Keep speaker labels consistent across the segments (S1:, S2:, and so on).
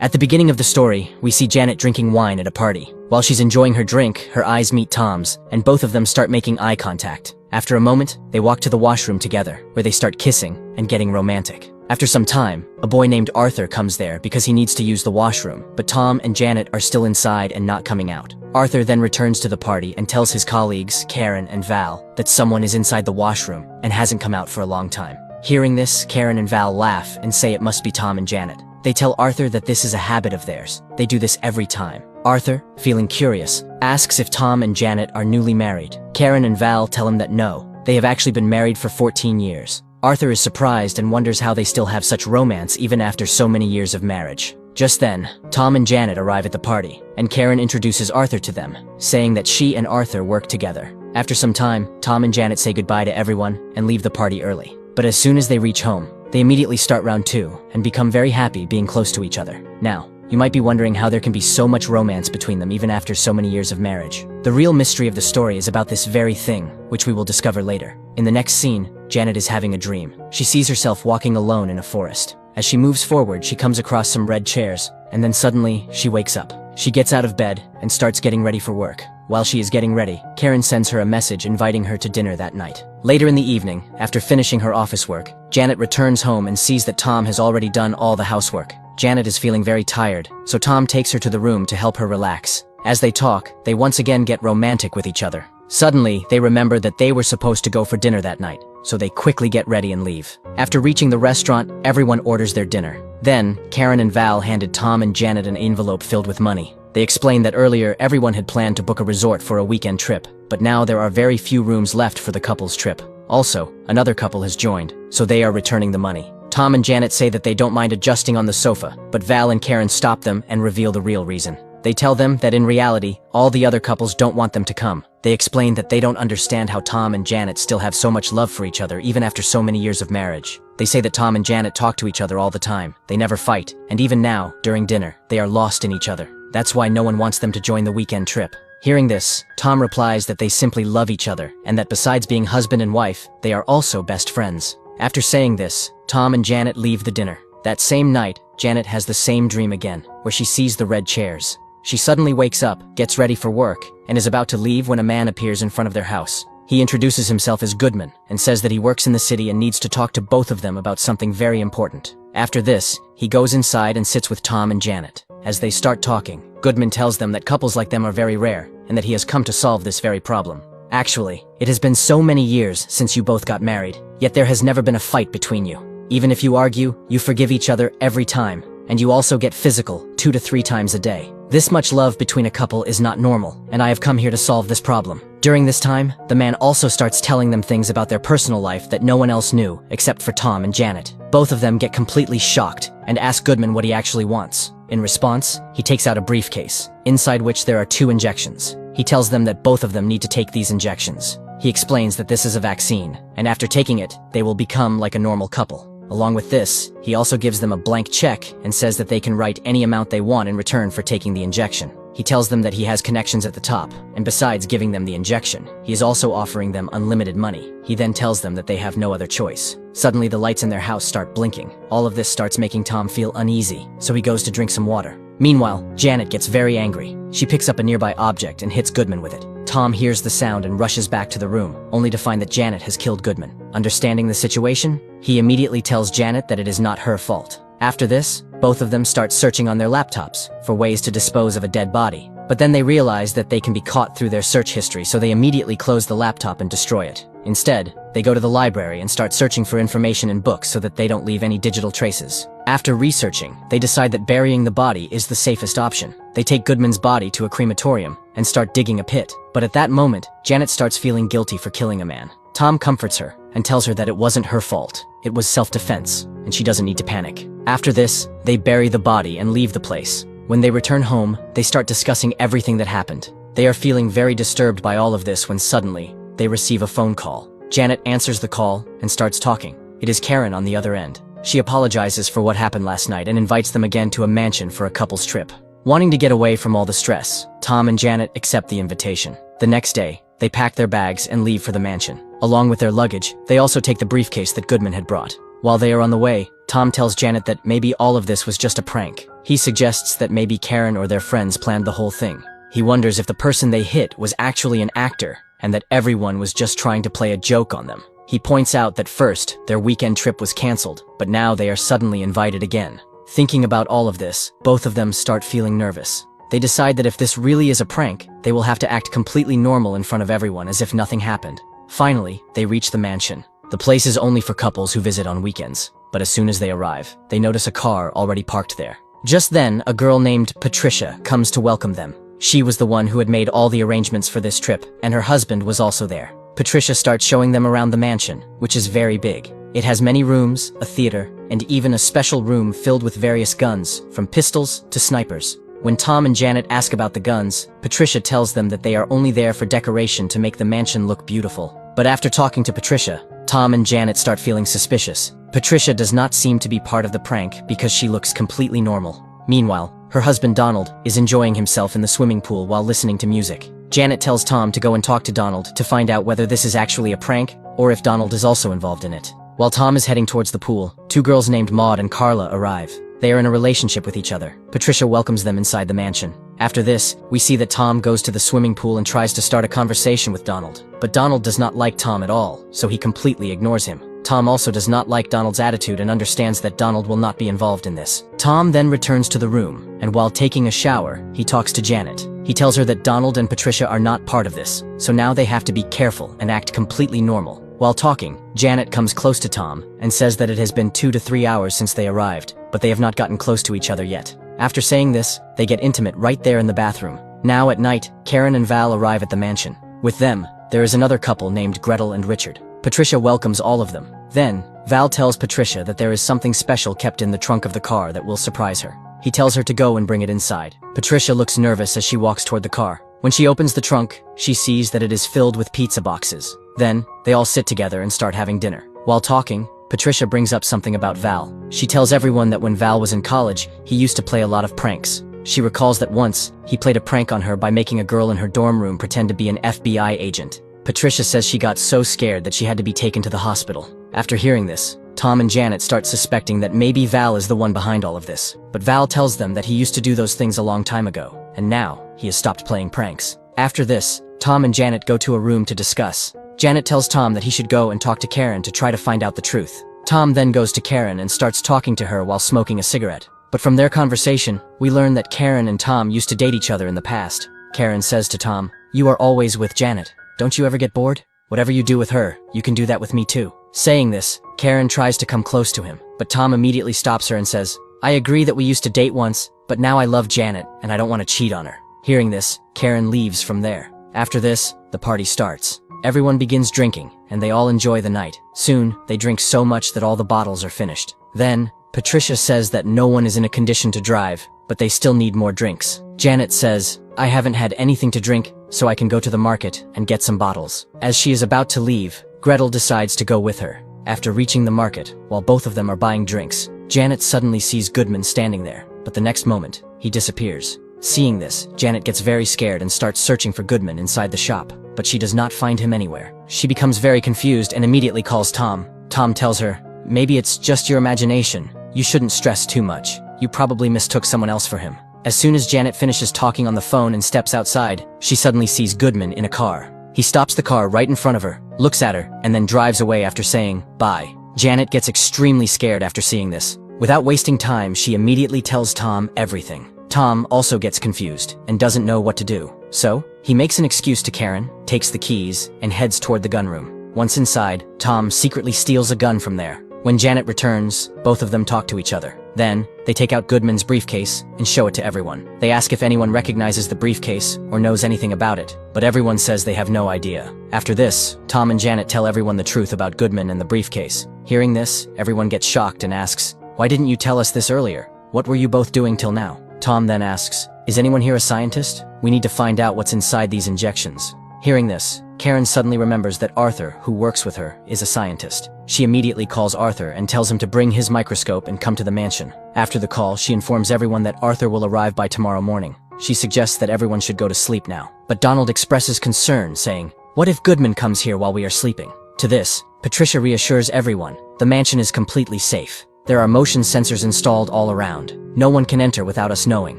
S1: At the beginning of the story, we see Janet drinking wine at a party. While she's enjoying her drink, her eyes meet Tom's, and both of them start making eye contact. After a moment, they walk to the washroom together, where they start kissing and getting romantic. After some time, a boy named Arthur comes there because he needs to use the washroom, but Tom and Janet are still inside and not coming out. Arthur then returns to the party and tells his colleagues, Karen and Val, that someone is inside the washroom and hasn't come out for a long time. Hearing this, Karen and Val laugh and say it must be Tom and Janet. They tell Arthur that this is a habit of theirs. They do this every time. Arthur, feeling curious, asks if Tom and Janet are newly married. Karen and Val tell him that no, they have actually been married for 14 years. Arthur is surprised and wonders how they still have such romance even after so many years of marriage. Just then, Tom and Janet arrive at the party, and Karen introduces Arthur to them, saying that she and Arthur work together. After some time, Tom and Janet say goodbye to everyone and leave the party early. But as soon as they reach home, they immediately start round 2 and become very happy being close to each other. Now, you might be wondering how there can be so much romance between them even after so many years of marriage. The real mystery of the story is about this very thing, which we will discover later. In the next scene, Janet is having a dream. She sees herself walking alone in a forest. As she moves forward, she comes across some red chairs, and then suddenly, she wakes up. She gets out of bed and starts getting ready for work. While she is getting ready, Karen sends her a message inviting her to dinner that night. Later in the evening, after finishing her office work, Janet returns home and sees that Tom has already done all the housework. Janet is feeling very tired, so Tom takes her to the room to help her relax. As they talk, they once again get romantic with each other. Suddenly, they remember that they were supposed to go for dinner that night, so they quickly get ready and leave. After reaching the restaurant, everyone orders their dinner. Then, Karen and Val handed Tom and Janet an envelope filled with money. They explained that earlier everyone had planned to book a resort for a weekend trip, but now there are very few rooms left for the couple's trip. Also, another couple has joined, so they are returning the money. Tom and Janet say that they don't mind adjusting on the sofa, but Val and Karen stop them and reveal the real reason. They tell them that in reality, all the other couples don't want them to come. They explain that they don't understand how Tom and Janet still have so much love for each other even after so many years of marriage. They say that Tom and Janet talk to each other all the time. They never fight, and even now, during dinner, they are lost in each other. That's why no one wants them to join the weekend trip. Hearing this, Tom replies that they simply love each other, and that besides being husband and wife, they are also best friends. After saying this, Tom and Janet leave the dinner. That same night, Janet has the same dream again, where she sees the red chairs. She suddenly wakes up, gets ready for work, and is about to leave when a man appears in front of their house. He introduces himself as Goodman, and says that he works in the city and needs to talk to both of them about something very important. After this, he goes inside and sits with Tom and Janet. As they start talking, Goodman tells them that couples like them are very rare, and that he has come to solve this very problem. Actually, it has been so many years since you both got married, yet there has never been a fight between you. Even if you argue, you forgive each other every time, and you also get physical 2 to 3 times a day. This much love between a couple is not normal, and I have come here to solve this problem. During this time, the man also starts telling them things about their personal life that no one else knew, except for Tom and Janet. Both of them get completely shocked, and ask Goodman what he actually wants. In response, he takes out a briefcase, inside which there are 2 injections. He tells them that both of them need to take these injections. He explains that this is a vaccine, and after taking it, they will become like a normal couple. Along with this, he also gives them a blank check and says that they can write any amount they want in return for taking the injection. He tells them that he has connections at the top, and besides giving them the injection, he is also offering them unlimited money. He then tells them that they have no other choice. Suddenly, the lights in their house start blinking. All of this starts making Tom feel uneasy, so he goes to drink some water. Meanwhile, Janet gets very angry. She picks up a nearby object and hits Goodman with it. Tom hears the sound and rushes back to the room, only to find that Janet has killed Goodman. Understanding the situation, he immediately tells Janet that it is not her fault. After this, both of them start searching on their laptops for ways to dispose of a dead body. But then they realize that they can be caught through their search history, so they immediately close the laptop and destroy it. Instead, they go to the library and start searching for information in books so that they don't leave any digital traces. After researching, they decide that burying the body is the safest option. They take Goodman's body to a crematorium and start digging a pit. But at that moment, Janet starts feeling guilty for killing a man. Tom comforts her and tells her that it wasn't her fault. It was self-defense, and she doesn't need to panic. After this, they bury the body and leave the place. When they return home, they start discussing everything that happened. They are feeling very disturbed by all of this when suddenly, they receive a phone call. Janet answers the call and starts talking. It is Karen on the other end. She apologizes for what happened last night and invites them again to a mansion for a couple's trip. Wanting to get away from all the stress, Tom and Janet accept the invitation. The next day, they pack their bags and leave for the mansion. Along with their luggage, they also take the briefcase that Goodman had brought. While they are on the way, Tom tells Janet that maybe all of this was just a prank. He suggests that maybe Karen or their friends planned the whole thing. He wonders if the person they hit was actually an actor and that everyone was just trying to play a joke on them. He points out that first, their weekend trip was cancelled, but now they are suddenly invited again. Thinking about all of this, both of them start feeling nervous. They decide that if this really is a prank, they will have to act completely normal in front of everyone as if nothing happened. Finally, they reach the mansion. The place is only for couples who visit on weekends, but as soon as they arrive, they notice a car already parked there. Just then, a girl named Patricia comes to welcome them. She was the one who had made all the arrangements for this trip, and her husband was also there. Patricia starts showing them around the mansion, which is very big. It has many rooms, a theater, and even a special room filled with various guns, from pistols to snipers. When Tom and Janet ask about the guns, Patricia tells them that they are only there for decoration to make the mansion look beautiful. But after talking to Patricia, Tom and Janet start feeling suspicious. Patricia does not seem to be part of the prank because she looks completely normal. Meanwhile, her husband Donald is enjoying himself in the swimming pool while listening to music. Janet tells Tom to go and talk to Donald to find out whether this is actually a prank or if Donald is also involved in it. While Tom is heading towards the pool, two girls named Maud and Carla arrive. They are in a relationship with each other. Patricia welcomes them inside the mansion. After this, we see that Tom goes to the swimming pool and tries to start a conversation with Donald. But Donald does not like Tom at all, so he completely ignores him. Tom also does not like Donald's attitude and understands that Donald will not be involved in this. Tom then returns to the room, and while taking a shower, he talks to Janet. He tells her that Donald and Patricia are not part of this, so now they have to be careful and act completely normal. While talking, Janet comes close to Tom and says that it has been 2 to 3 hours since they arrived, but they have not gotten close to each other yet. After saying this, they get intimate right there in the bathroom. Now at night, Karen and Val arrive at the mansion. With them, there is another couple named Gretel and Richard. Patricia welcomes all of them. Then, Val tells Patricia that there is something special kept in the trunk of the car that will surprise her. He tells her to go and bring it inside. Patricia looks nervous as she walks toward the car. When she opens the trunk, she sees that it is filled with pizza boxes. Then, they all sit together and start having dinner. While talking, Patricia brings up something about Val. She tells everyone that when Val was in college, he used to play a lot of pranks. She recalls that once, he played a prank on her by making a girl in her dorm room pretend to be an FBI agent. Patricia says she got so scared that she had to be taken to the hospital. After hearing this, Tom and Janet start suspecting that maybe Val is the one behind all of this. But Val tells them that he used to do those things a long time ago, and now he has stopped playing pranks. After this, Tom and Janet go to a room to discuss. Janet tells Tom that he should go and talk to Karen to try to find out the truth. Tom then goes to Karen and starts talking to her while smoking a cigarette. But from their conversation, we learn that Karen and Tom used to date each other in the past. Karen says to Tom, "You are always with Janet. Don't you ever get bored? Whatever you do with her, you can do that with me too." Saying this, Karen tries to come close to him, but Tom immediately stops her and says, "I agree that we used to date once, but now I love Janet and I don't want to cheat on her." Hearing this, Karen leaves from there. After this, the party starts. Everyone begins drinking, and they all enjoy the night. Soon, they drink so much that all the bottles are finished. Then, Patricia says that no one is in a condition to drive, but they still need more drinks. Janet says, "I haven't had anything to drink, so I can go to the market and get some bottles." As she is about to leave, Gretel decides to go with her. After reaching the market, while both of them are buying drinks, Janet suddenly sees Goodman standing there, but the next moment, he disappears. Seeing this, Janet gets very scared and starts searching for Goodman inside the shop, but she does not find him anywhere. She becomes very confused and immediately calls Tom. Tom tells her, "Maybe it's just your imagination. You shouldn't stress too much. You probably mistook someone else for him." As soon as Janet finishes talking on the phone and steps outside, she suddenly sees Goodman in a car. He stops the car right in front of her, looks at her, and then drives away after saying, "Bye." Janet gets extremely scared after seeing this. Without wasting time, she immediately tells Tom everything. Tom also gets confused and doesn't know what to do. So, he makes an excuse to Karen, takes the keys, and heads toward the gunroom. Once inside, Tom secretly steals a gun from there. When Janet returns, both of them talk to each other. Then, they take out Goodman's briefcase and show it to everyone. They ask if anyone recognizes the briefcase or knows anything about it, but everyone says they have no idea. After this, Tom and Janet tell everyone the truth about Goodman and the briefcase. Hearing this, everyone gets shocked and asks, "Why didn't you tell us this earlier? What were you both doing till now?" Tom then asks, "Is anyone here a scientist? We need to find out what's inside these injections." Hearing this, Karen suddenly remembers that Arthur, who works with her, is a scientist. She immediately calls Arthur and tells him to bring his microscope and come to the mansion. After the call, she informs everyone that Arthur will arrive by tomorrow morning. She suggests that everyone should go to sleep now. But Donald expresses concern, saying, "What if Goodman comes here while we are sleeping?" To this, Patricia reassures everyone, the mansion is completely safe. There are motion sensors installed all around. No one can enter without us knowing.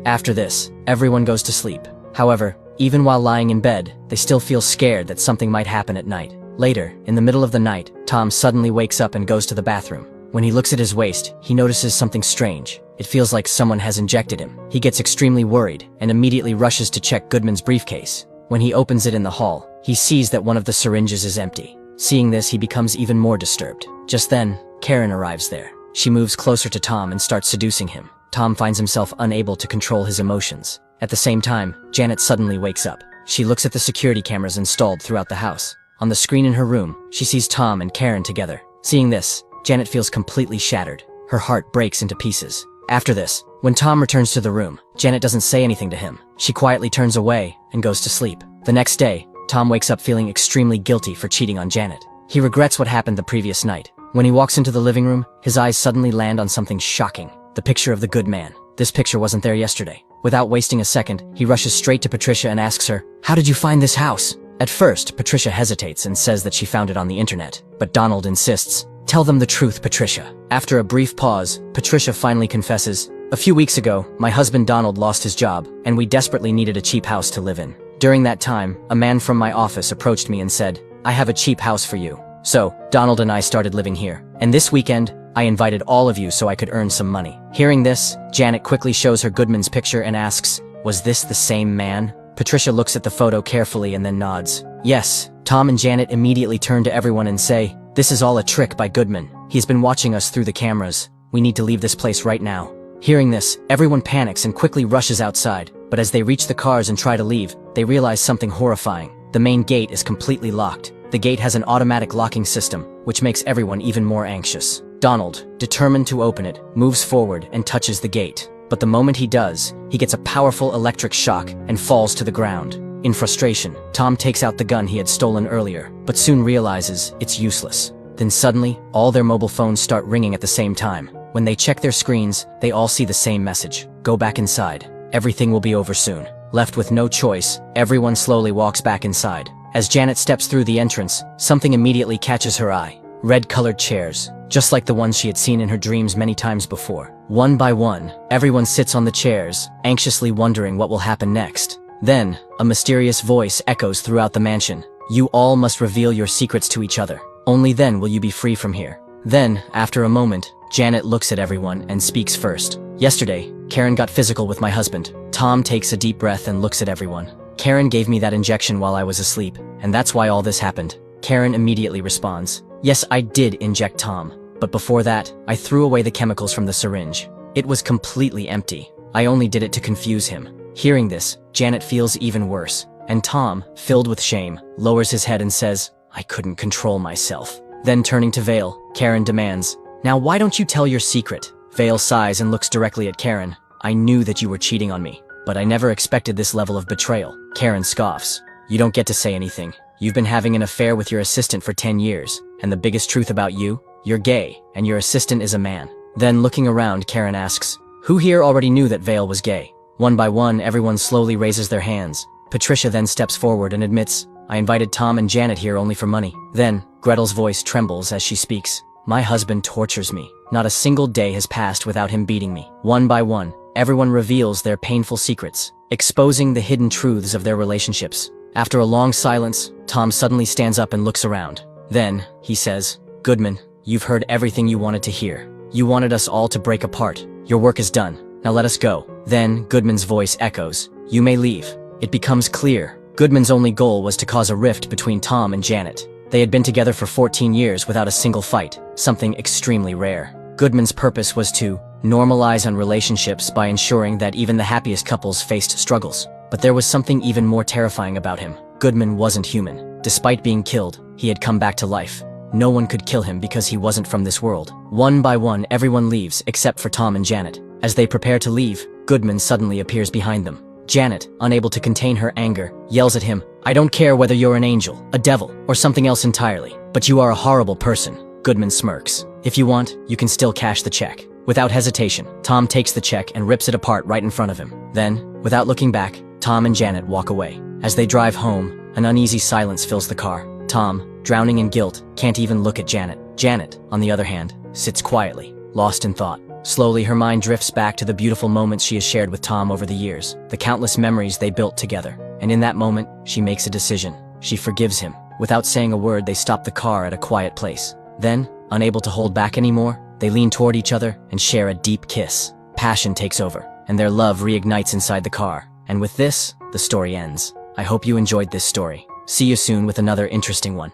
S1: After this, everyone goes to sleep. However, even while lying in bed, they still feel scared that something might happen at night. Later, in the middle of the night, Tom suddenly wakes up and goes to the bathroom. When he looks at his waist, he notices something strange. It feels like someone has injected him. He gets extremely worried and immediately rushes to check Goodman's briefcase. When he opens it in the hall, he sees that one of the syringes is empty. Seeing this, he becomes even more disturbed. Just then, Karen arrives there. She moves closer to Tom and starts seducing him. Tom finds himself unable to control his emotions. At the same time, Janet suddenly wakes up. She looks at the security cameras installed throughout the house. On the screen in her room, she sees Tom and Karen together. Seeing this, Janet feels completely shattered. Her heart breaks into pieces. After this, when Tom returns to the room, Janet doesn't say anything to him. She quietly turns away and goes to sleep. The next day, Tom wakes up feeling extremely guilty for cheating on Janet. He regrets what happened the previous night. When he walks into the living room, his eyes suddenly land on something shocking. The picture of the good man. This picture wasn't there yesterday. Without wasting a second, he rushes straight to Patricia and asks her, "How did you find this house?" At first, Patricia hesitates and says that she found it on the internet. But Donald insists, "Tell them the truth, Patricia." After a brief pause, Patricia finally confesses, "A few weeks ago, my husband Donald lost his job, and we desperately needed a cheap house to live in. During that time, a man from my office approached me and said, 'I have a cheap house for you.' So, Donald and I started living here. And this weekend, I invited all of you so I could earn some money." Hearing this, Janet quickly shows her Goodman's picture and asks, "Was this the same man?" Patricia looks at the photo carefully and then nods. Yes. Tom and Janet immediately turn to everyone and say, "This is all a trick by Goodman. He's been watching us through the cameras. We need to leave this place right now." Hearing this, everyone panics and quickly rushes outside. But as they reach the cars and try to leave, they realize something horrifying. The main gate is completely locked. The gate has an automatic locking system, which makes everyone even more anxious. Donald, determined to open it, moves forward and touches the gate. But the moment he does, he gets a powerful electric shock and falls to the ground. In frustration, Tom takes out the gun he had stolen earlier, but soon realizes it's useless. Then suddenly, all their mobile phones start ringing at the same time. When they check their screens, they all see the same message. "Go back inside. Everything will be over soon." Left with no choice, everyone slowly walks back inside. As Janet steps through the entrance, something immediately catches her eye. Red-colored chairs, just like the ones she had seen in her dreams many times before. One by one, everyone sits on the chairs, anxiously wondering what will happen next. Then, a mysterious voice echoes throughout the mansion. "You all must reveal your secrets to each other. Only then will you be free from here." Then, after a moment, Janet looks at everyone and speaks first. "Yesterday, Karen got physical with my husband." Tom takes a deep breath and looks at everyone. "Karen gave me that injection while I was asleep, and that's why all this happened." Karen immediately responds, "Yes, I did inject Tom. But before that, I threw away the chemicals from the syringe. It was completely empty. I only did it to confuse him." Hearing this, Janet feels even worse, and Tom, filled with shame, lowers his head and says, "I couldn't control myself." Then turning to Vale, Karen demands, "Now why don't you tell your secret?" Vale sighs and looks directly at Karen. "I knew that you were cheating on me, but I never expected this level of betrayal." Karen scoffs, "You don't get to say anything. You've been having an affair with your assistant for 10 years, and the biggest truth about you? You're gay, and your assistant is a man." Then looking around, Karen asks, "Who here already knew that Vale was gay?" One by one, everyone slowly raises their hands. Patricia then steps forward and admits, "I invited Tom and Janet here only for money." Then, Gretel's voice trembles as she speaks, "My husband tortures me. Not a single day has passed without him beating me." One by one, everyone reveals their painful secrets, exposing the hidden truths of their relationships. After a long silence, Tom suddenly stands up and looks around. Then, he says, "Goodman, you've heard everything you wanted to hear. You wanted us all to break apart. Your work is done. Now let us go." Then, Goodman's voice echoes, "You may leave." It becomes clear, Goodman's only goal was to cause a rift between Tom and Janet. They had been together for 14 years without a single fight, something extremely rare. Goodman's purpose was to normalize on relationships by ensuring that even the happiest couples faced struggles. But there was something even more terrifying about him. Goodman wasn't human. Despite being killed, he had come back to life. No one could kill him because he wasn't from this world. One by one, everyone leaves except for Tom and Janet. As they prepare to leave, Goodman suddenly appears behind them. Janet, unable to contain her anger, yells at him, "I don't care whether you're an angel, a devil, or something else entirely, but you are a horrible person." Goodman smirks. "If you want, you can still cash the check." Without hesitation, Tom takes the check and rips it apart right in front of him. Then, without looking back, Tom and Janet walk away. As they drive home, an uneasy silence fills the car. Tom, drowning in guilt, can't even look at Janet. Janet, on the other hand, sits quietly, lost in thought. Slowly, her mind drifts back to the beautiful moments she has shared with Tom over the years, the countless memories they built together. And in that moment, she makes a decision. She forgives him. Without saying a word, they stop the car at a quiet place. Then, unable to hold back anymore, they lean toward each other and share a deep kiss. Passion takes over, and their love reignites inside the car. And with this, the story ends. I hope you enjoyed this story. See you soon with another interesting one.